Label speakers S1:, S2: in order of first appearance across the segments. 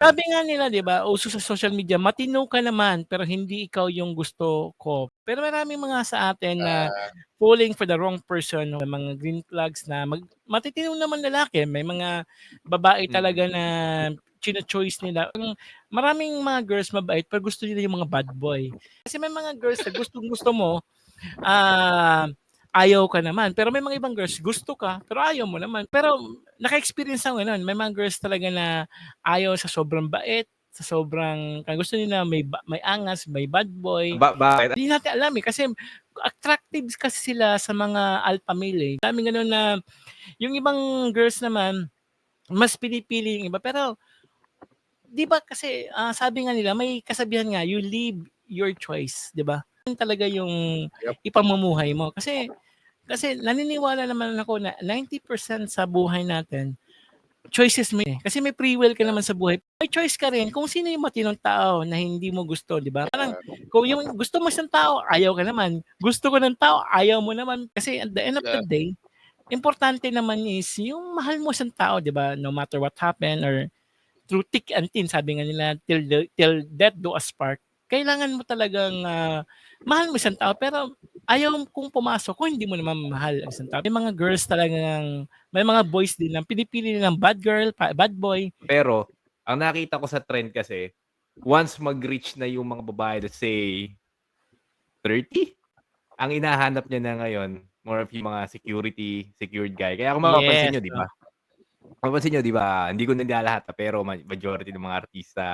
S1: Sabi nga nila 'di ba, uso sa social media, "Matino ka naman pero hindi ikaw yung gusto ko." Pero maraming mga sa atin na
S2: Ah.
S1: falling for the wrong person, may mga green flags na matitino naman lalaki, may mga babae talaga
S2: Mm.
S1: na chino-choice nila. Maraming mga girls mabait pero gusto nila yung mga bad boy. Kasi may mga girls na gustong-gusto mo, ayaw ka naman. Pero may mga ibang girls gusto ka, pero ayaw mo naman. Pero naka-experience ako gano'n, may mga girls talaga na ayaw sa sobrang bait, sa sobrang gusto nila may angas, may bad boy.
S2: Bakit?
S1: Hindi natin alam, eh, kasi attractive kasi sila sa mga alpha male, eh. Daming gano'n na yung ibang girls naman, mas pinipili yung iba. Pero 'di ba kasi, sabi nga nila may kasabihan nga, "You live your choice," 'di ba? Yun talaga yung
S2: Yup.
S1: ipamumuhay mo. Kasi naniniwala naman ako na 90% sa buhay natin, choices mo, eh. Kasi may free will ka naman sa buhay. May choice ka rin kung sino yung matinong tao na hindi mo gusto, 'di ba? Parang kung yung gusto mo siyang tao, ayaw ka naman. Gusto ko ng tao, ayaw mo naman. Kasi at the end of the
S2: Yeah.
S1: day, importante naman is yung mahal mo siyang tao, 'di ba? No matter what happen or through thick and thin, sabi nga nila, till death do us part. Kailangan mo talagang, mahal mo isang tao pero ayaw kung pumasok kung hindi mo naman mahal ang isang tao. May mga girls talagang may mga boys din na pinipili nilang bad girl, bad boy.
S2: Pero, ang nakita ko sa trend kasi, once mag-reach na yung mga babae, let's say 30, ang hinahanap niya na ngayon, more of yung mga secured guy. Kaya kung mapapansin
S1: Yes,
S2: niyo 'di ba, mapapansin niyo 'di ba, hindi ko nilalahat, pero majority ng mga artista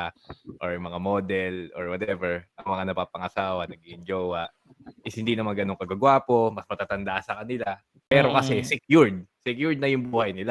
S2: or mga model or whatever, ang mga napapangasawa, nagiging jowa, is hindi naman gano'n kagagwapo, mas matatanda sa kanila. Pero kasi
S1: mm.
S2: secured na yung buhay nila.